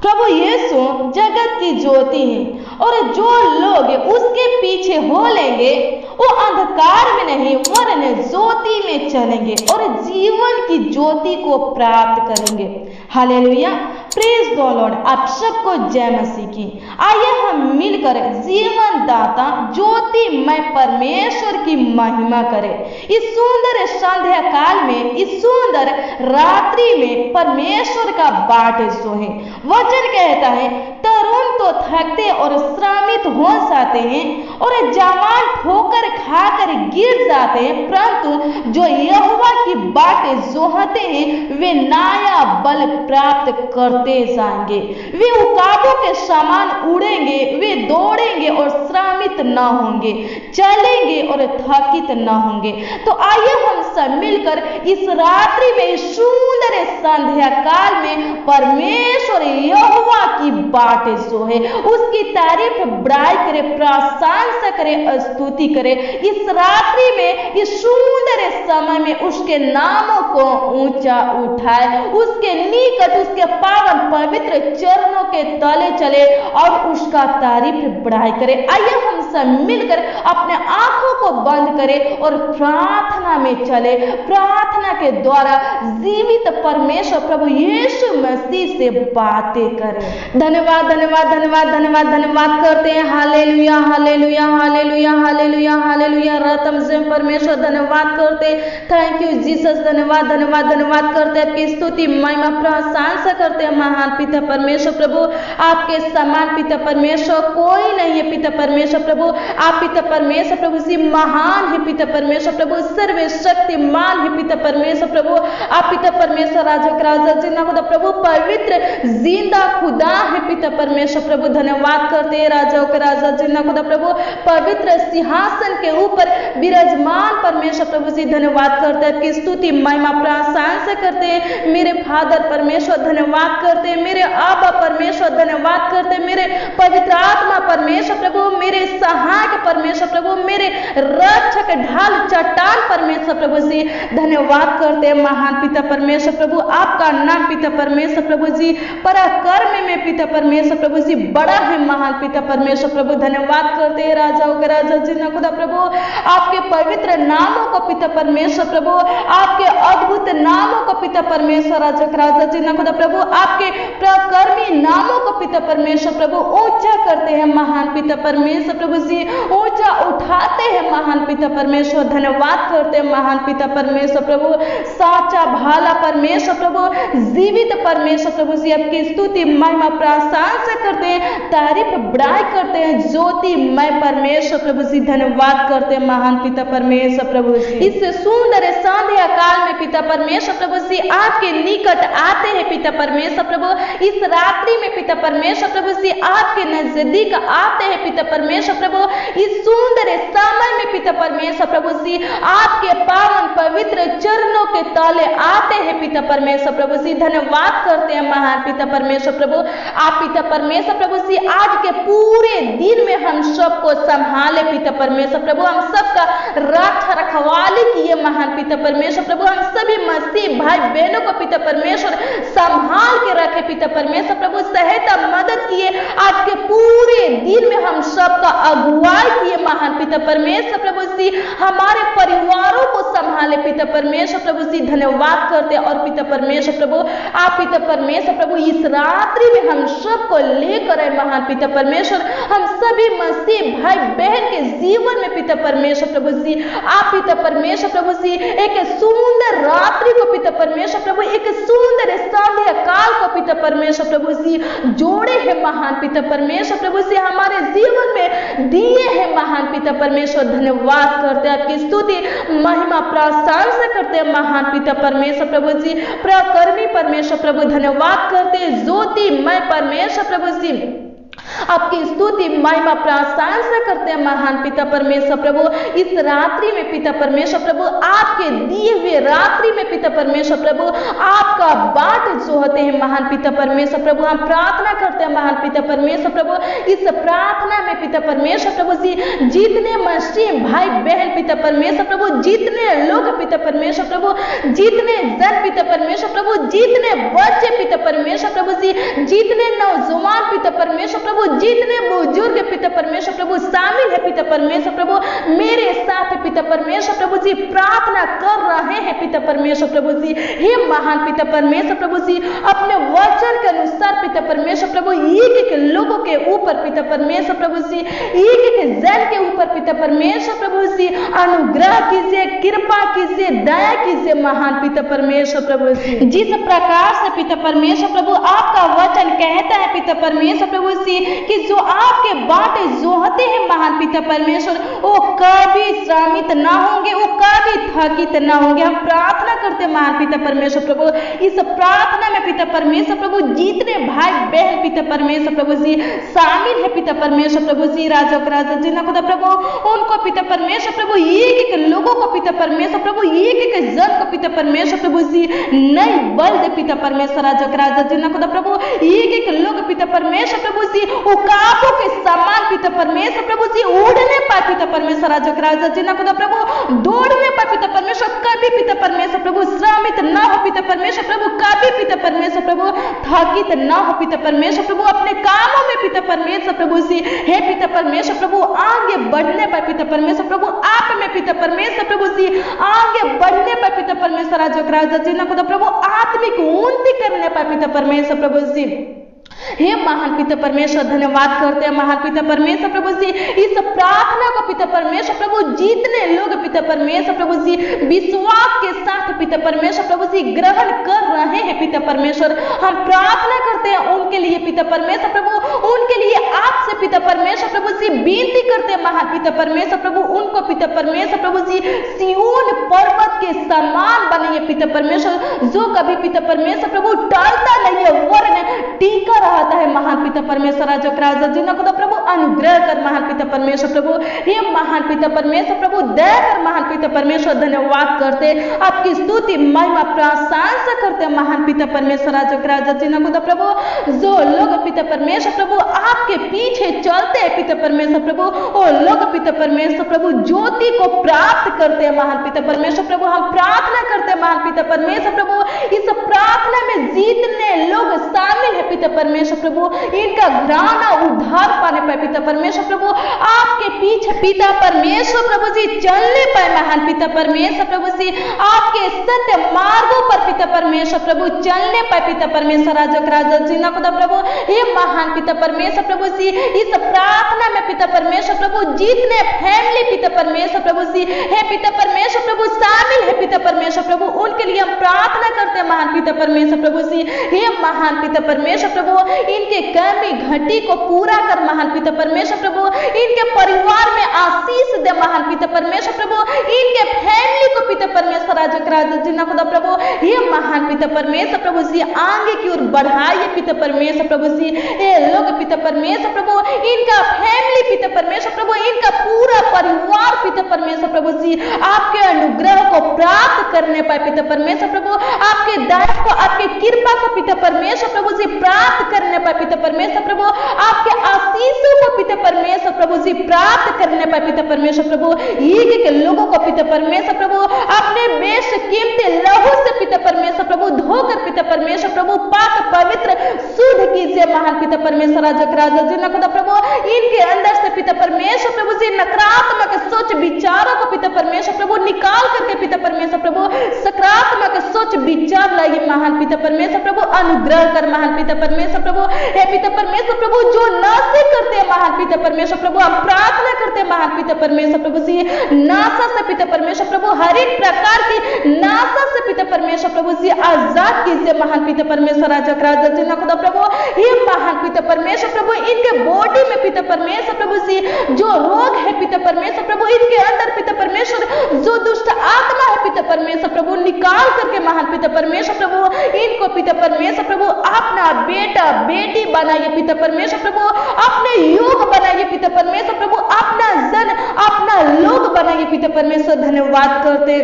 प्रभु यीशु जगत की ज्योति है और जो लोग उसके पीछे हो लेंगे वो अंधकार में नहीं वरन ज्योति में चलेंगे और जीवन की ज्योति को प्राप्त करेंगे। Hallelujah, praise the Lord. आप सबको जय मसीह की। आइए हम मिलकर जीवन दाता ज्योतिमय परमेश्वर की महिमा करें। इस सुंदर संध्या काल में, इस सुंदर रात्रि में परमेश्वर का बाट सोहे। वचन कहता है तरुण तो थकते और श्रमित हो जाते हैं और जवान ठोकर खाकर गिर जाते हैं, परंतु जो यहोवा की बातें जोहते हैं वे नया बल प्राप्त करते जाएंगे। वे उकाबों के समान उड़ेंगे, वे दौड़ेंगे और श्रमित न होंगे, चलेंगे और थकित न होंगे। तो आइए हम सब मिलकर इस रात्रि में, इस सुंदर संध्या काल में परमेश्वर यहोवा की बातें सोहे, उसकी तारीफ बड़ाई करे, प्रशंसा करे, स्तुति करे। इस रात्रि में, इस सुंदर समय में उसके नामों को ऊंचा उठाए, उसके निकट, उसके पावन पवित्र चरणों के तले चले और उसका तारीफ बड़ाई करे। आइए हम सब मिलकर अपने आंखों को बंद करें और प्रार्थना में चले। प्रार्थना के द्वारा जीवित परमेश्वर प्रभु यीशु मसीह से बातें करें। धन्यवाद, धन्यवाद, धन्यवाद, धन्यवाद, धन्यवाद करते हैं। Hallelujah, hallelujah, hallelujah, hallelujah, hallelujah. रतम से परमेश्वर धन्यवाद करते। Thank you Jesus. धन्यवाद, धन्यवाद, धन्यवाद करते। आपकी स्तुति महिमा प्रशंसा करते हैं। महान पिता परमेश्वर प्रभु, आपके समान पिता परमेश्वर कोई नहीं है। पिता परमेश्वर प्रभु, आप पिता परमेश्वर प्रभु सी महान है। पिता परमेश्वर प्रभु सर्वशक्तिमान है। पिता परमेश्वर प्रभु, आप पिता परमेश्वर राजा का राजा जिंदा खुदा प्रभु, पवित्र जिंदा खुदा है। पिता परमेश्वर प्रभु धन्यवाद करते हैं। राजाओं का राजा जिंदा खुदा प्रभु, पवित्र सिंहासन के ऊपर विराजमान परमेश्वर प्रभु से धन्यवाद करते हैं। आपकी स्तुति महिमा प्रशंसा करते हैं। मेरे फादर परमेश्वर धन्यवाद करते हैं। मेरे आबा परमेश्वर धन्यवाद करते हैं। मेरे पवित्र आत्मा परमेश्वर प्रभु, मेरे सहायक परमेश्वर प्रभु, मेरे रक्षक ढाल चट्टान परमेश्वर प्रभु से धन्यवाद करते हैं। महान पिता परमेश्वर प्रभु, आपका नाम पिता परमेश्वर प्रभु जी पराक्रम में पिता परमेश्वर प्रभु जी बड़ा है। महान पिता परमेश्वर प्रभु धन्यवाद करते हैं। राजाओं के राजा जिन्ना खुदा प्रभु, आपके पवित्र नामों को पिता परमेश्वर प्रभु, आपके अद्भुत नामों को पिता परमेश्वर राजा के राजा जिन्ना खुदा प्रभु, आपके प्रकर्मी नामों को पिता परमेश्वर प्रभु ऊंचा करते हैं। महान पिता परमेश्वर प्रभु जी ऊंचा उठाते हैं। महान पिता परमेश्वर धन्यवाद करते हैं। महान पिता परमेश्वर प्रभु, साचा भाला परमेश्वर प्रभु, जीवित परमेश्वर प्रभु जी आपकी स्तुति महिमा प्रशंसा करते हैं, तारीफ बड़ाई करते हैं। ज्योतिमय परमेश्वर प्रभु जी धन्यवाद करते हैं। महान पिता परमेश्वर प्रभु, इस सुंदर संध्या काल में पिता परमेश्वर प्रभु जी आपके निकट आते हैं। पिता परमेश्वर प्रभु, इस रात्रि में पिता परमेश्वर प्रभु जी आपके नजदीक आते हैं। पिता परमेश्वर प्रभु, इस सुंदर समय में पिता परमेश्वर प्रभु जी आपके पावन पवित्र चरणों के तले आते हैं। पिता परमेश्वर प्रभु जी धन्यवाद करते हैं। महान पिता परमेश्वर प्रभु, आप पिता परमेश्वर प्रभु जी आज के पूरे दिन में हम सबको संभाले। पिता परमेश्वर प्रभु, हम सबका रक्षा रखवाली किए। महान पिता परमेश्वर प्रभु, हम सभी मसीह भाई बहनों को पिता परमेश्वर संभाल के रखे। पिता परमेश्वर प्रभु, सहायता मदद किए। आज के पूरे दिन में हम सबका अगुवाई किए। महान पिता परमेश्वर प्रभु जी हमारे परिवारों को संभाले। पिता परमेश्वर प्रभु जी धन्यवाद करते। और पिता परमेश्वर प्रभु, आप पिता परमेश्वर प्रभु इस रात्रि में हम सबको लेकर आए। महान पिता परमेश्वर, हम सभी मसीह भाई बहन के जीवन में पिता परमेश्वर प्रभु जी, आप पिता परमेश्वर प्रभु जी एक सुंदर रात्रि को पिता परमेश्वर प्रभु, एक सुंदर संध्या काल को पिता परमेश्वर प्रभु जी जोड़े हैं। महान पिता परमेश्वर प्रभु जी हमारे जीवन में दिए हैं। महान पिता परमेश्वर धन्यवाद करते हैं। आपकी स्तुति महिमा प्रशंसा करते हैं। महान पिता परमेश्वर प्रभु जी, प्रकर्मी परमेश्वर प्रभु धन्यवाद करते हैं। ज्योतिमय परमेश्वर प्रभु जी आपकी स्तुति महिमा प्रशंसा करते हैं महान पिता परमेश्वर प्रभु। इस रात्रि में पिता परमेश्वर प्रभु, आपके दिए हुए रात्रि में पिता परमेश्वर प्रभु, आपका बाट जोहते हैं महान पिता परमेश्वर प्रभु। हम प्रार्थना करते हैं महान पिता परमेश्वर प्रभु, इस प्रार्थना में पिता परमेश्वर प्रभु जी, जितने मसीह भाई बहन पिता परमेश्वर प्रभु, जितने लोग पिता परमेश्वर प्रभु, जितने जन पिता परमेश्वर प्रभु, जितने बच्चे पिता परमेश्वर प्रभु जी, जितने नौजवान पिता परमेश्वर प्रभु, जितने बुजुर्ग पिता परमेश्वर प्रभु शामिल है पिता परमेश्वर प्रभु, मेरे साथ पिता परमेश्वर प्रभु जी प्रार्थना कर रहे हैं पिता परमेश्वर प्रभु जी। हे महान पिता परमेश्वर प्रभु जी, अपने वचन के अनुसार पिता परमेश्वर प्रभु, एक एक लोगों के ऊपर पिता परमेश्वर प्रभु जी, एक एक जन के ऊपर पिता परमेश्वर प्रभु जी अनुग्रह कीजिए, कृपा कीजिए, दया कीजिए महान पिता परमेश्वर प्रभु जी। जिस प्रकार से पिता परमेश्वर प्रभु आपका वचन कहता है पिता परमेश्वर प्रभु जी कि जो आपके बाटे जोहते हैं महान पिता परमेश्वर, वो कभी श्रमित ना होंगे, वो कभी थकित ना होंगे। हम प्रार्थना करते हैं महान पिता परमेश्वर प्रभु, इस प्रार्थना में पिता परमेश्वर प्रभु, जितने भाई बहन पिता परमेश्वर प्रभु जी शामिल है पिता परमेश्वर प्रभु जी, राजा जी ना खुदा प्रभु, उनको पिता परमेश्वर प्रभु, एक एक लोगों को पिता परमेश्वर प्रभु, एक एक जन को पिता परमेश्वर प्रभु जी नई बल दे पिता परमेश्वर, राजा जी ना खुदा प्रभु, एक एक लोग पिता परमेश्वर प्रभु जी उकाबों के समान पिता परमेश्वर प्रभु जी उड़ने पाए पिता परमेश्वर, राजा जी ना खुदा प्रभु, दौड़ने पाए पिता परमेश्वर, कभी पिता परमेश्वर प्रभु श्रमित ना हो पिता परमेश्वर प्रभु, कभी पिता परमेश्वर प्रभु थकित ना हो पिता परमेश्वर प्रभु, अपने कामों में पिता परमेश्वर प्रभु जी, हे पिता परमेश्वर प्रभु आगे बढ़ने पाए पिता परमेश्वर प्रभु, आप में पिता परमेश्वर प्रभु जी आगे बढ़ने पाए पिता परमेश्वर, राजा जी ना खुदा प्रभु, आत्मिक उन्नति करने पाए पिता परमेश्वर प्रभु जी। हे महान पिता परमेश्वर, धन्यवाद करते हैं महान पिता परमेश्वर प्रभु जी, इस प्रार्थना को पिता परमेश्वर प्रभु, जितने लोग पिता परमेश्वर प्रभु जी विश्वास के साथ पिता परमेश्वर प्रभु जी ग्रहण कर रहे हैं पिता परमेश्वर, हम प्रार्थना करते हैं उनके लिए पिता परमेश्वर प्रभु, उनके लिए आपसे पिता परमेश्वर प्रभु जी विनती करते हैं महान पिता परमेश्वर प्रभु, उनको पिता परमेश्वर प्रभु जी सिय्योन पर्वत के समान बनाइए पिता परमेश्वर, जो कभी पिता परमेश्वर प्रभु टलता नहीं है, वरन टीका रहता है महान पिता परमेश्वर, राजा जी ना खुदा प्रभु, अनुग्रह कर महान पिता परमेश्वर प्रभु, हे महान पिता परमेश्वर प्रभु दया कर महान पिता परमेश्वर, धन्यवाद करते आपकी स्तुति महिमा प्रशंसा करते हैं महान पिता परमेश्वर, राजा जी ना खुदा प्रभु, जो लोग पिता परमेश्वर प्रभु आपके पीछे चलते हैं पिता परमेश्वर प्रभु, वो लोग पिता परमेश्वर प्रभु ज्योति को प्राप्त करते हैं महान पिता परमेश्वर प्रभु। हम प्रार्थना करते हैं महान पिता परमेश्वर प्रभु, इस प्रार्थना में जितने लोग शामिल है पिता परमेश्वर प्रभु, इनका घराना उद्धार पाने पाए पिता परमेश्वर प्रभु, आपके पीछे पिता परमेश्वर प्रभु जी चलने पाए महान पिता परमेश्वर प्रभु जी, आपके सत्य मार्गों पर पिता परमेश्वर प्रभु चलने पाए पिता परमेश्वर, राजा जी ना खुदा प्रभु, हे महान पिता परमेश्वर प्रभु जी, इस प्रार्थना में पिता परमेश्वर प्रभु जितने फैमिली पिता परमेश्वर प्रभु जी हे पिता परमेश्वर प्रभु शामिल है पिता परमेश्वर प्रभु, उनके लिए हम प्रार्थना करते हैं महान पिता परमेश्वर प्रभु जी, हे महान पिता परमेश्वर प्रभु, इनके कमी घटी को पूरा कर महान पिता परमेश्वर प्रभु, इनके परिवार में आशीष दे महान पिता परमेश्वर प्रभु, इनके फैमिली को पिता परमेश्वर, राजा जी ना खुदा प्रभु, हे महान पिता परमेश्वर प्रभु जी आगे की ओर बढ़ाइए पिता परमेश्वर प्रभु जी, ये लोग पिता परमेश्वर प्रभु, इनका फैमिली पिता परमेश्वर प्रभु, इनका पूरा परिवार पिता परमेश्वर प्रभु जी आपके अनुग्रह को प्राप्त करने पाए पिता परमेश्वर प्रभु, आपके दया को, आपके कृपा को पिता परमेश्वर प्रभु जी प्राप्त करने पाए पिता परमेश्वर प्रभु, आपके आशीषों को पिता परमेश्वर प्रभु जी प्राप्त करने पाए पिता परमेश्वर प्रभु, एक एक लोगों को पिता परमेश्वर प्रभु अपने बेश कीमती लहू से पिता परमेश्वर प्रभु धोकर पिता परमेश्वर प्रभु पाक पवित्र शुद्ध कीजिए महान पिता परमेश्वर, राजा जी ना खुदा प्रभु, इनके अंदर से पिता परमेश्वर प्रभु जी नकारात्मक सोच विचारों को पिता परमेश्वर प्रभु निकाल करके पिता परमेश्वर प्रभु सकारात्मक सोच विचार लाइए महान पिता परमेश्वर प्रभु, अनुग्रह कर महान पिता परमेश्वर प्रभु, हे पिता परमेश्वर प्रभु जो नाशे करते हैं महान पिता परमेश्वर प्रभु, हम प्रार्थना करते हैं महान पिता परमेश्वर प्रभु जी, नाशा से पिता परमेश्वर प्रभु हर एक प्रकार की नाशा से पिता परमेश्वर प्रभु जी आजाद कीजिए महान पिता परमेश्वर, राजा जी ना खुदा प्रभु, हे महान पिता परमेश्वर प्रभु, इनके बॉडी में पिता परमेश्वर प्रभु जी जो रोग है पिता परमेश्वर प्रभु, इनके अंदर पिता परमेश्वर जो दुष्ट आत्मा है पिता परमेश्वर प्रभु, निकाल करके महान पिता परमेश्वर प्रभु इनको पिता परमेश्वर प्रभु अपना बेटा बेटी बनाइए पिता परमेश्वर प्रभु, अपने योग बनाइए पिता परमेश्वर प्रभु, अपना जन अपना लोग बनाइए पिता परमेश्वर। धन्यवाद करते,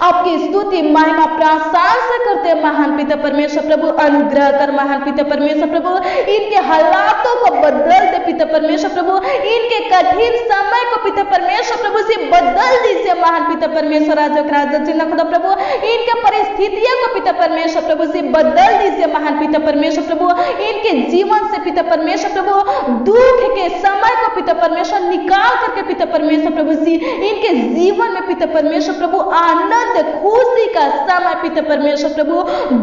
आपकी स्तुति महिमा प्रशंसा करते महान पिता परमेश्वर प्रभु। अनुग्रह कर महान पिता परमेश्वर प्रभु, इनके हालातों को बदल दे पिता परमेश्वर प्रभु, इनके कठिन समय को पिता परमेश्वर प्रभु से बदल दीजिए महान पिता परमेश्वर। राजा खुदा प्रभु, इनके परिस्थितियों को पिता परमेश्वर प्रभु से बदल दीजिए महान पिता परमेश्वर प्रभु, इनके जीवन से पिता परमेश्वर प्रभु दुख के समय को पिता परमेश्वर निकाल करके पिता परमेश्वर प्रभु जी इनके जीवन में पिता परमेश्वर प्रभु आनंद खुशी का समय पिता परमेश्वर प्रभु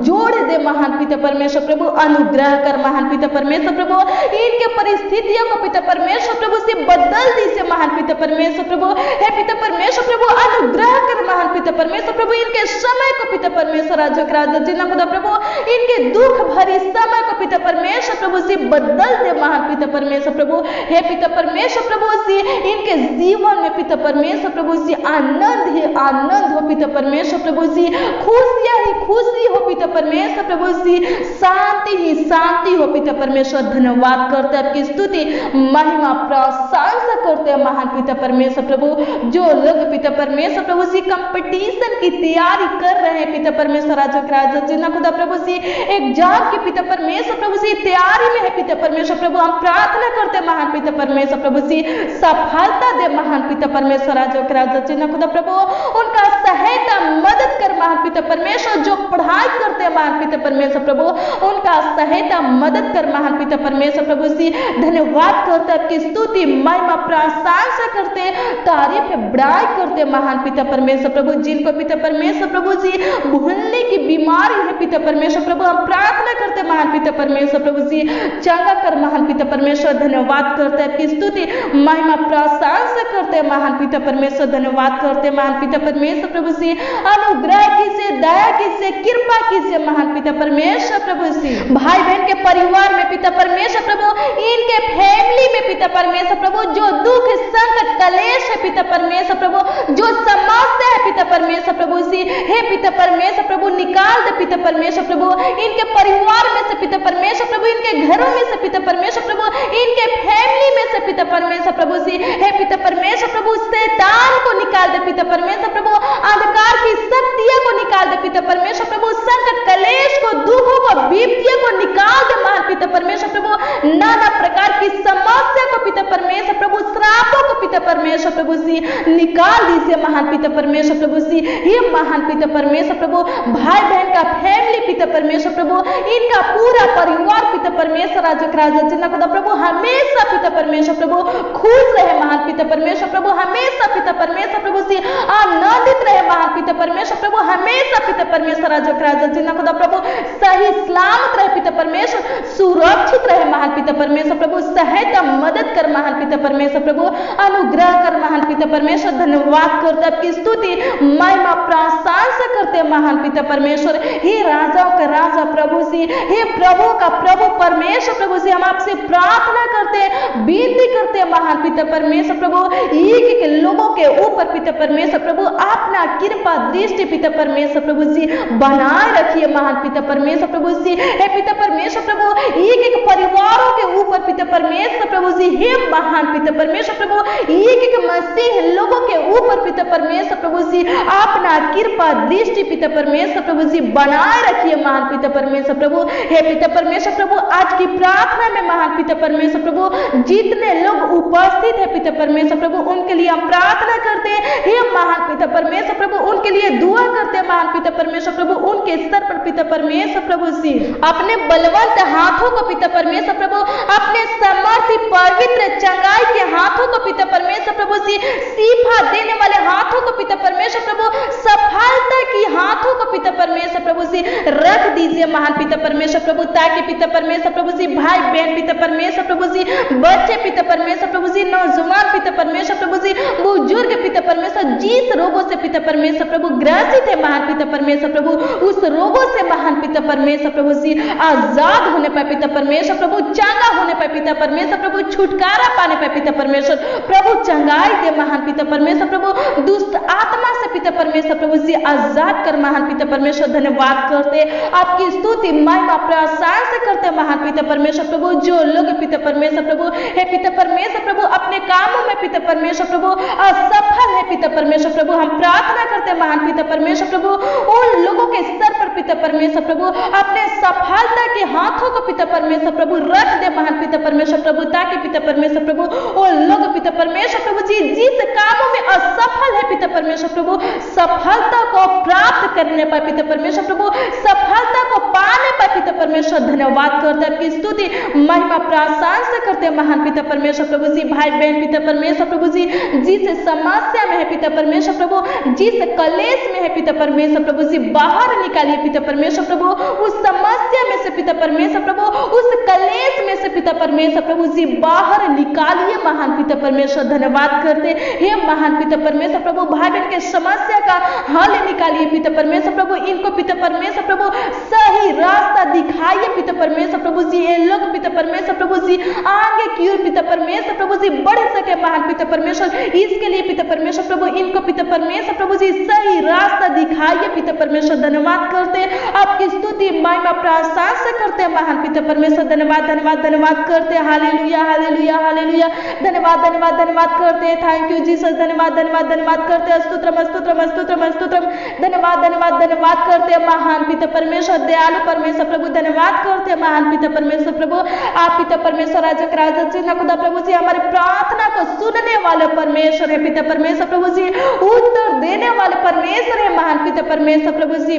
जोड़ दे महान पिता परमेश्वर प्रभु। अनुग्रह कर महान पिता परमेश्वर प्रभु, इनके परिस्थितियों को पिता परमेश्वर प्रभु से बदल दीजिए महान पिता परमेश्वर प्रभु। हे पिता परमेश्वर प्रभु, अनुग्रह कर महान पिता परमेश्वर प्रभु, इनके समय को पिता परमेश्वर राजा जिन्ना खुदा प्रभु, इनके दुख भरी समय को पिता परमेश्वर प्रभु से बदल दे महान पिता परमेश्वर प्रभु। हे पिता परमेश्वर प्रभु से इनके जीवन में पिता परमेश्वर प्रभु से आनंद ही आनंद हो पिता परमेश्वर प्रभु जी, खुशियां ही खुशी हो पिता परमेश्वर प्रभु जी, शांति ही शांति हो पिता परमेश्वर। धन्यवाद करते आपकी स्तुति महिमा प्रशंसा करते हैं महान पिता परमेश्वर प्रभु। जो लोग पिता परमेश्वर प्रभु जी कंपटीशन की तैयारी कर रहे हैं पिता परमेश्वर राजा जिन्ना खुदा प्रभु जी एग्जाम की पिता परमेश्वर प्रभु जी तैयारी में है पिता परमेश्वर प्रभु, हम प्रार्थना करते हैं महान पिता परमेश्वर प्रभु जी सफलता दे महान पिता परमेश्वर राजा जिन्ना खुदा प्रभु, उनका सहायता मदद कर महान पिता परमेश्वर। जो पढ़ाई करते हैं महान पिता परमेश्वर प्रभु, उनका सहायता मदद कर महान पिता परमेश्वर प्रभु जी। धन्यवाद करते आपकी स्तुति महिमा प्रशंसा करते, तारीफ बड़ाई करते महान पिता परमेश्वर प्रभु। जिनको पिता परमेश्वर प्रभु जी भूलने की बीमारी है पिता परमेश्वर प्रभु, हम प्रार्थना करते महान पिता परमेश्वर प्रभु जी चंगा कर महान पिता परमेश्वर। धन्यवाद करते आपकी स्तुति महिमा प्रशंसा करते महान पिता परमेश्वर। धन्यवाद करते महान पिता परमेश्वर प्रभु जी, अनुग्रह कीजिए, दया कीजिए, कृपा कीजिए महान पिता परमेश्वर प्रभु जी। भाई बहन के परिवार में पिता परमेश्वर प्रभु, इनके फैमिली में पिता परमेश्वर प्रभु जो दुख संकट कलेश है पिता परमेश्वर प्रभु, जो समस्या है पिता परमेश्वर प्रभु जी, हे पिता परमेश्वर प्रभु निकाल दे पिता परमेश्वर प्रभु, इनके परिवार में से पिता परमेश्वर प्रभु, इनके घरों में से पिता परमेश्वर प्रभु, इनके फैमिली में से पिता परमेश्वर प्रभु जी, हे पिता परमेश्वर प्रभु शैतान को निकाल दे पिता परमेश्वर प्रभु, अंधकार की शक्तियों को निकाल दे पिता परमेश्वर प्रभु, संकट कलेश को दुखों को विपत्तियों को निकाल दे महान पिता परमेश्वर प्रभु, नाना प्रकार की समस्या को पिता परमेश्वर प्रभु, श्रापों को पिता परमेश्वर प्रभु जी निकाल दीजिए महान पिता परमेश्वर प्रभु जी। ये महान पिता परमेश्वर प्रभु भाई बहन का फैमिली पिता परमेश्वर प्रभु, इनका पूरा परिवार पिता परमेश्वर राजा जिन्ना खुदा प्रभु हमेशा पिता परमेश्वर प्रभु खुश रहे महान पिता परमेश्वर प्रभु, हमेशा पिता परमेश्वर प्रभु से आनंदित रहे महान पिता परमेश्वर प्रभु, हमेशा पिता परमेश्वर राजा जिन्ना खुदा प्रभु सही सलामत रहे पिता परमेश्वर, सुरक्षित रहे महान पिता परमेश्वर प्रभु, सहायता मदद कर महान पिता परमेश्वर प्रभु, अनुग्रह कर महान पिता परमेश्वर। धन्यवाद करते आपकी स्तुति महिमा प्रशंसा करते महान पिता परमेश्वर। हे राजाओं का राजा प्रभु जी, हे प्रभु का प्रभु परमेश्वर प्रभु जी, हम आपसे प्रार्थना करते विनती करते महान पिता परमेश्वर प्रभु, एक एक लोगों के ऊपर पिता परमेश्वर प्रभु अपना कृपा दृष्टि पिता परमेश्वर प्रभु जी बनाए रखिए महान पिता परमेश्वर प्रभु जी। हे पिता परमेश्वर प्रभु, एक एक परिवारों के ऊपर पिता परमेश्वर प्रभु जी, हे महान पिता परमेश्वर प्रभु, एक एक मसीह लोगों के ऊपर पिता परमेश्वर प्रभु जी अपना कृपा दृष्टि पिता परमेश्वर प्रभु जी बनाए रखिए महान पिता परमेश्वर प्रभु। हे पिता परमेश्वर प्रभु, आज की प्रार्थना में महान पिता परमेश्वर प्रभु जितने लोग उपस्थित है पिता परमेश्वर प्रभु, उनके लिए हम प्रार्थना करते हैं। हे महान पिता परमेश्वर प्रभु, उनके लिए दुआ करते हैं महान पिता परमेश्वर प्रभु, उनके सर पर पिता परमेश्वर प्रभु जी अपने बलवंत हाथों को पिता परमेश्वर प्रभु, अपने समर्थी पवित्र चंगाई के हाथों को पिता परमेश्वर प्रभु जी, शिफा देने वाले हाथों को पिता परमेश्वर प्रभु सफलता की हाथों को पिता परमेश्वर प्रभु जी रख दीजिए महान पिता परमेश्वर प्रभु, ताकि पिता परमेश्वर प्रभु जी भाई बहन पिता परमेश्वर प्रभु जी बच्चे पिता परमेश्वर प्रभु जी नौजवान पिता परमेश्वर प्रभु जी बुजुर्ग पिता परमेश्वर जिस रोगों से पिता परमेश्वर प्रभु ग्रसित है महान पिता परमेश्वर प्रभु, उस रोगों से महान पिता परमेश्वर प्रभु जी आजाद होने पाए पिता परमेश्वर प्रभु, चंगा होने पाए पिता परमेश्वर प्रभु, छुटकारा पाने पाए पिता परमेश्वर प्रभु, चंगाई दे महान पिता परमेश्वर प्रभु, दुष्ट आत्मा से पिता परमेश्वर प्रभु जी आजाद कर महान पिता परमेश्वर। धन्यवाद करते आपकी स्तुति महिमा प्रशंसा करते महान पिता परमेश्वर प्रभु। जो लोग पिता परमेश्वर प्रभु हे पिता परमेश्वर प्रभु अपने कामों में पिता परमेश्वर प्रभु असफल है पिता परमेश्वर प्रभु, हम प्रार्थना करते महान पिता परमेश्वर प्रभु उन लोगों के सर पर पिता परमेश्वर प्रभु अपने सफलता के हाथों को पिता परमेश्वर प्रभु रख दे महान पिता परमेश्वर प्रभु, ताकि पिता परमेश्वर प्रभु वो लोग पिता परमेश्वर प्रभु जी जिस कामों में असफल है पिता परमेश्वर प्रभु सफलता को प्राप्त करने पाए पिता परमेश्वर प्रभु, सफलता को पाने पाए पिता परमेश्वर। धन्यवाद करते हैं आपकी स्तुति महिमा प्रशंसा करते हैं महान पिता परमेश्वर प्रभु जी। भाई बहन पिता परमेश्वर प्रभु जी जिस समस्या में है पिता परमेश्वर प्रभु, जिस कलेश में है पिता परमेश्वर प्रभु जी बाहर निकालिए पिता परमेश्वर प्रभु, उस समस्या में से पिता परमेश्वर प्रभु, उस कलेश में से पिता परमेश्वर प्रभु जी बाहर निकालिए महान पिता परमेश्वर। धन्यवाद करते हे महान पिता परमेश्वर प्रभु, भाई बहन के समस्या का हल निकालिए पिता परमेश्वर प्रभु, इनको पिता परमेश्वर प्रभु सही रास्ता दिखाइए पिता परमेश्वर प्रभु जी, ये लोग पिता परमेश्वर प्रभु जी आगे की ओर पिता परमेश्वर प्रभु जी बढ़ सके महान पिता परमेश्वर। इसके लिए पिता परमेश्वर प्रभु इनको पिता परमेश्वर प्रभु जी सही रास्ता दिखाइए पिता परमेश्वर। धन्यवाद करते आपकी स्तुति महिमा प्रशंसा करते हैं महान पिता परमेश्वर। धन्यवाद धन्यवाद धन्यवाद करते हैं, हालेलुया हालेलुया हालेलुया। धन्यवाद धन्यवाद धन्यवाद करते हैं, थैंक यू जीसस। धन्यवाद धन्यवाद धन्यवाद करते हैं, स्तोत्रम स्तोत्रम स्तोत्रम स्तोत्रम। धन्यवाद धन्यवाद धन्यवाद करते हैं महान पिता परमेश्वर, दयालु परमेश्वर प्रभु। धन्यवाद करते हैं महान पिता परमेश्वर प्रभु, आप पिता परमेश्वर राजा के राजा जी खुदा प्रभु जी हमारी प्रार्थना को सुनने वाले परमेश्वर है पिता परमेश्वर प्रभु जी, उत्तर देने वाले परमेश्वर है महान पिता परमेश्वर प्रभु जी।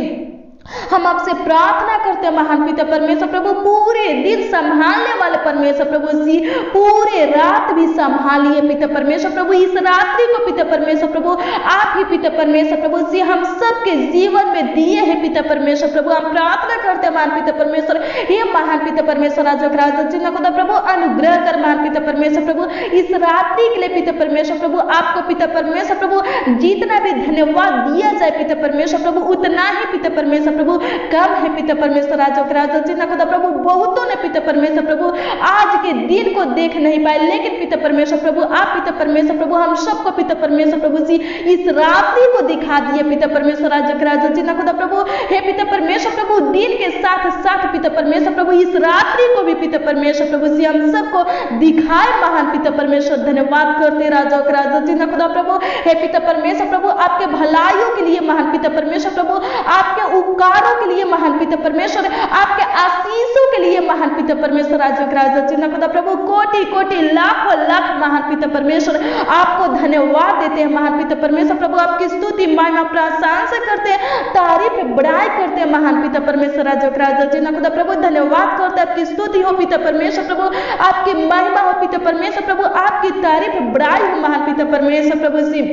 हम आपसे प्रार्थना करते हैं महान पिता परमेश्वर प्रभु, पूरे दिन संभालने वाले परमेश्वर प्रभु जी, पूरे रात भी संभालिए पिता परमेश्वर प्रभु। इस रात्रि को पिता परमेश्वर प्रभु आप ही पिता परमेश्वर प्रभु जी हम सबके जीवन में दिए हैं पिता परमेश्वर प्रभु। हम प्रार्थना करते हैं महान पिता परमेश्वर, हे महान पिता परमेश्वर राजा जी खुदा प्रभु अनुग्रह कर महान पिता परमेश्वर प्रभु इस रात्रि के लिए पिता परमेश्वर प्रभु। आपको पिता परमेश्वर प्रभु जितना भी धन्यवाद दिया जाए पिता परमेश्वर प्रभु उतना ही पिता परमेश्वर प्रभु कम है पिता परमेश्वर राजा जी खुदा प्रभु। बहुतों ने पिता परमेश्वर प्रभु आज के दिन को देख नहीं पाए, लेकिन पिता परमेश्वर प्रभु आप पिता परमेश्वर प्रभु हम सबको पिता परमेश्वर प्रभु जी इस रात्रि को दिखा दिए पिता परमेश्वर राजा जी खुदा प्रभु। हे पिता परमेश्वर प्रभु दिन के साथ साथ पिता परमेश्वर प्रभु इस रात्रि को भी पिता परमेश्वर प्रभु जी हम सबको दिखाए महान पिता परमेश्वर। धन्यवाद करते राजा जी खुदा प्रभु। हे पिता परमेश्वर प्रभु आपके भलाइयों के लिए महान पिता परमेश्वर प्रभु, आपके उपकारों के लिए महान पिता परमेश्वर, आपके आशीषों के लिए महान पिता परमेश्वर राजा जी खुदा प्रभु कोटि कोटि लाखों लाख महान पिता परमेश्वर आपको धन्यवाद देते हैं महान पिता परमेश्वर प्रभु। आपकी स्तुति महिमा प्रशंसा करते हैं, तारीफ बड़ाई करते हैं महान पिता परमेश्वर राजा जी खुदा प्रभु। धन्यवाद करते हैं, आपकी स्तुति हो पिता परमेश्वर प्रभु, आपकी महिमा हो पिता परमेश्वर प्रभु, आपकी तारीफ बड़ाई हो महान पिता परमेश्वर प्रभु जी।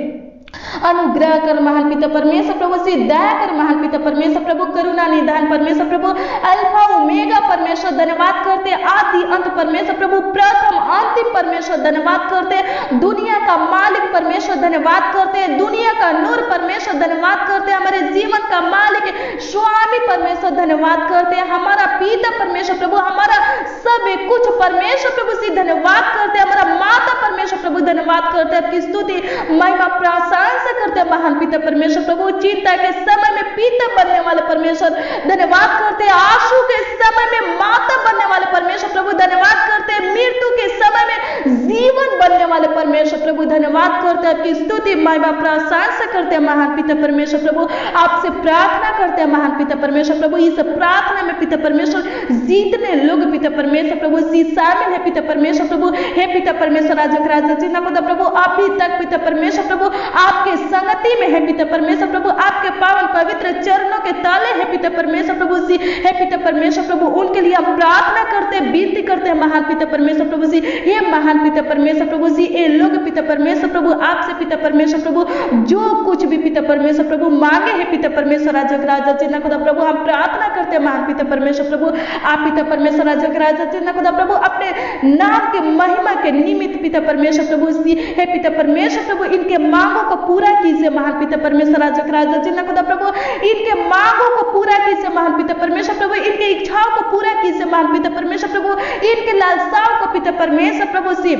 अनुग्रह कर महान पिता परमेश्वर प्रभु से, दया कर महान पिता परमेश्वर प्रभु, करुणा निदान परमेश्वर प्रभु, अल्फा ओमेगा परमेश्वर। धन्यवाद करते आदि अंत परमेश्वर प्रभु, प्रथम अंतिम परमेश्वर। धन्यवाद करते दुनिया का मालिक परमेश्वर। धन्यवाद करते दुनिया का नूर परमेश्वर। धन्यवाद करते हमारे जीवन का मालिक स्वामी परमेश्वर। धन्यवाद करते हमारा पिता परमेश्वर प्रभु, हमारा सब कुछ परमेश्वर प्रभु से। धन्यवाद करते हमारा माता परमेश्वर प्रभु। धन्यवाद करते आपकी स्तुति महिमा प्रशंसा करते हैं महान पिता परमेश्वर प्रभु। चिंता के समय में पिता बनने वाले परमेश्वर। धन्यवाद करते आंसू के समय में माता बनने वाले परमेश्वर प्रभु। धन्यवाद करते मृत्यु के समय में जीवन बनने वाले परमेश्वर प्रभु। धन्यवाद करते आपकी स्तुति महिमा प्रशंसा करते हैं महान पिता परमेश्वर प्रभु। आपसे प्रार्थना करते हैं महान पिता परमेश्वर प्रभु। इस प्रार्थना में पिता परमेश्वर जितने लोग पिता परमेश्वर प्रभु शामिल है पिता परमेश्वर प्रभु, हे पिता परमेश्वर राजा जी खुदा प्रभु अभी तक पिता परमेश्वर प्रभु आपके संगति में है पिता परमेश्वर प्रभु, आपके पावन पवित्र चरणों के ताले है पिता परमेश्वर प्रभु जी। हे पिता परमेश्वर प्रभु उनके लिए हम प्रार्थना करते विनती करते हैं महान पिता परमेश्वर प्रभु जी। हे महान पिता परमेश्वर प्रभु जी जी ये लोग पिता परमेश्वर प्रभु आपसे पिता परमेश्वर प्रभु जो कुछ भी पिता परमेश्वर प्रभु मांगे हैं पिता परमेश्वर राजा के राजा जी ना खुदा प्रभु हम प्रार्थना करते हैं महान पिता परमेश्वर प्रभु आप पिता परमेश्वर राजा के राजा जी ना खुदा प्रभु अपने नाम के महिमा के निमित्त पिता परमेश्वर प्रभु हे पिता परमेश्वर प्रभु इनके मांगों को पूरा कीजिए महान पिता परमेश्वर राजा के राजा जी ना खुदा प्रभु इनके मांगों को पूरा कीजिए महान पिता परमेश्वर प्रभु इनके इच्छाओं को पूरा कीजिए महान पिता परमेश्वर प्रभु इनके लालसाओं को पिता परमेश्वर प्रभु से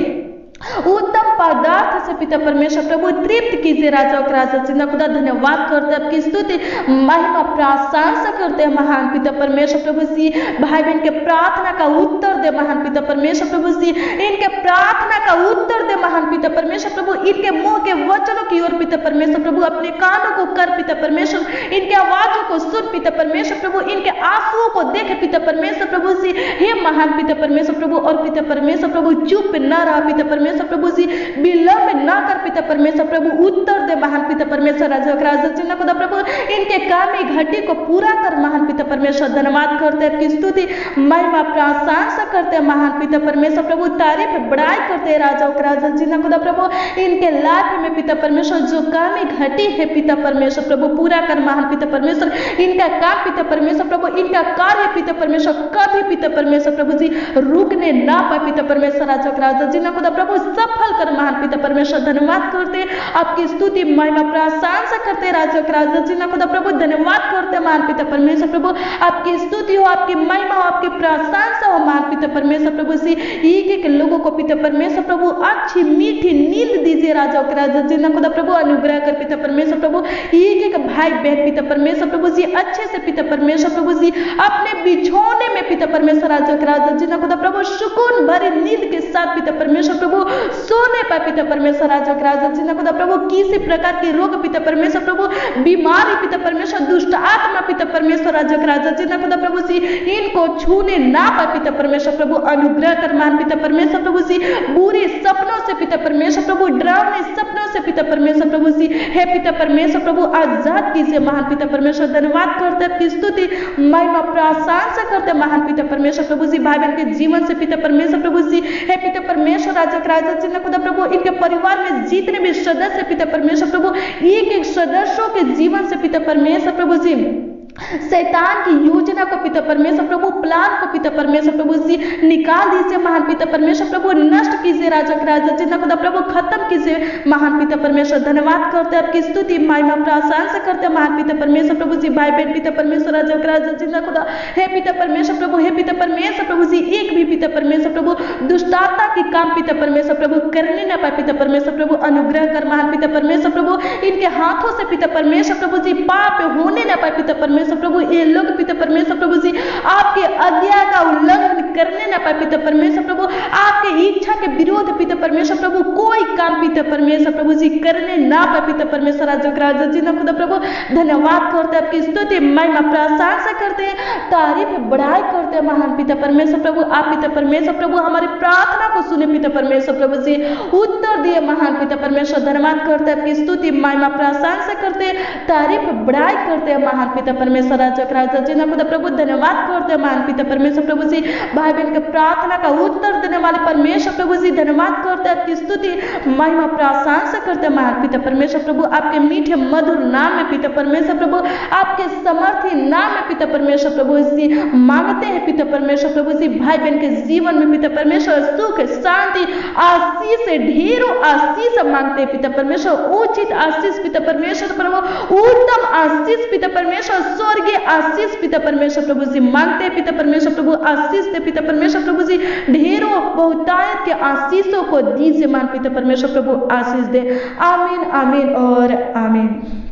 उत्तम पदार्थ से पिता परमेश्वर प्रभु तृप्त कीजिए राजा और राजा जिंदा खुदा धन्यवाद करते हैं आपकी स्तुति महिमा प्रशंसा करते हैं महान पिता परमेश्वर प्रभु जी भाई बहन के प्रार्थना का उत्तर दे महान पिता परमेश्वर प्रभु जी इनके प्रार्थना का उत्तर दे महान पिता परमेश्वर प्रभु इनके मुंह के वचनों की ओर पिता परमेश्वर प्रभु अपने कानों को कर पिता परमेश्वर इनके आवाजों को सुन पिता परमेश्वर प्रभु इनके आंसुओं को देखे पिता परमेश्वर प्रभु जी हे महान पिता परमेश्वर प्रभु और पिता परमेश्वर प्रभु चुप न रहा पिता परमेश्वर प्रभु जी विलंब न कर पिता परमेश्वर प्रभु उत्तर दे महान पिता परमेश्वर राजा जी ना खुदा प्रभु इनके कामी घटी को पूरा कर महान पिता परमेश्वर धन्यवाद करते हैं स्तुति महिमा प्रशंसा करते हैं महान पिता परमेश्वर प्रभु तारीफ बड़ाई करते हैं राजा जी ना खुदा प्रभु इनके लाभ में पिता परमेश्वर जो कामी घटी है पिता परमेश्वर प्रभु पूरा कर महान पिता परमेश्वर इनका काम पिता परमेश्वर प्रभु इनका कार्य पिता परमेश्वर कभी पिता परमेश्वर प्रभु जी रुकने ना पाए पिता परमेश्वर राजा जी ना खुदा प्रभु सफल कर महान पिता परमेश्वर धन्यवाद करते आपकी स्तुति महिमा प्रशंसा करते राजा जी ना खुदा प्रभु धन्यवाद करते महान पिता परमेश्वर प्रभु आपकी स्तुति हो आपकी महिमा हो आपकी प्रशंसा हो महान पिता परमेश्वर प्रभु से एक एक लोगों को पिता परमेश्वर प्रभु अच्छी मीठी नींद दीजिए राजा जी ना खुदा प्रभु अनुग्रह कर पिता परमेश्वर प्रभु एक एक भाई बहन पिता परमेश्वर प्रभु जी अच्छे से पिता परमेश्वर प्रभु जी अपने बिछौने में पिता परमेश्वर राजा जी ना खुदा प्रभु सुकून भरी नींद के साथ पिता परमेश्वर प्रभु सोने पर पिता परमेश्वर राजा जी ना खुदा प्रभु किसी प्रकार के रोग पिता परमेश्वर प्रभु बीमारी पिता परमेश्वर दुष्ट आत्मा पिता परमेश्वर राजा जी ना खुदा प्रभु जी इनको छूने ना पाए पिता परमेश्वर प्रभु अनुग्रह कर मान पिता परमेश्वर प्रभु जी बुरे सपनों से पिता परमेश्वर प्रभु डरावने सपनों से पिता परमेश्वर प्रभु जी हे पिता परमेश्वर प्रभु आजाद कीजिए महान पिता परमेश्वर धन्यवाद करते हैं स्तुति महिमा प्रशंसा करते महान पिता परमेश्वर प्रभु जी भाई बहन के जीवन से पिता परमेश्वर प्रभु जी हे पिता परमेश्वर राजा जी ना खुदा प्रभु इनके परिवार में जितने भी सदस्य पिता परमेश्वर प्रभु एक एक सदस्यों के जीवन से पिता परमेश्वर प्रभु जी शैतान की योजना को पिता परमेश्वर प्रभु प्लान को पिता परमेश्वर प्रभु जी निकाल दीजिए महान पिता परमेश्वर प्रभु नष्ट कीजिए राजा जी ना खुदा प्रभु खत्म कीजिए महान पिता परमेश्वर धन्यवाद करते आपकी स्तुति महिमा प्रशंसा करते महान पिता परमेश्वर प्रभु जी भाई बहन पिता परमेश्वर राजा जी ना खुदा हे पिता परमेश्वर प्रभु हे पिता परमेश्वर प्रभु जी एक भी पिता परमेश्वर प्रभु दुष्टता की काम पिता परमेश्वर प्रभु करने न पाए पिता परमेश्वर प्रभु अनुग्रह कर महान पिता परमेश्वर प्रभु इनके हाथों से पिता परमेश्वर प्रभु जी पाप होने न पाए पिता परमेश्वर प्रभु ये लोग पिता परमेश्वर प्रभु जी आपके आज्ञा का उल्लंघन करने न पाए पिता परमेश्वर प्रभु आपके इच्छा के विरोध पिता परमेश्वर प्रभु कोई काम पिता परमेश्वर प्रभु जी करने ना पाए पिता परमेश्वर राजा जी ना खुदा प्रभु धन्यवाद करते आपकी स्तुति महिमा प्रशंसा करते तारीफ बड़ाई करते महान पिता परमेश्वर प्रभु आप पिता परमेश्वर प्रभु हमारी प्रार्थना को सुने पिता परमेश्वर प्रभु जी उत्तर दिए महान पिता परमेश्वर धन्यवाद करते आपकी स्तुति महिमा प्रशंसा करते तारीफ बड़ाई करते महान पिता परमेश्वर राजा जी ना खुदा प्रभु धन्यवाद करते महान पिता परमेश्वर प्रभु जी भाई बहन के प्रार्थना का उत्तर देने वाले परमेश्वर प्रभु जी धन्यवाद करते आपकी स्तुति महिमा प्रशंसा करते महान पिता परमेश्वर प्रभु आपके मीठे मधुर नाम में पिता परमेश्वर प्रभु आपके समर्थी नाम में पिता परमेश्वर प्रभु जी मांगते हैं पिता परमेश्वर प्रभु जी भाई बहन के जीवन में पिता परमेश्वर सुख शांति आशीष ढेरों आशीष मांगते हैं पिता परमेश्वर उचित आशीष पिता परमेश्वर प्रभु उत्तम आशीष पिता परमेश्वर स्वर्गीय आशीष पिता परमेश्वर प्रभु जी मांगते हैं पिता परमेश्वर प्रभु आशीष दे पिता परमेश्वर प्रभु जी ढेरों बहुतायत के आशीषों को दीजिए मान पिता परमेश्वर प्रभु आशीष दे आमीन आमीन और आमीन।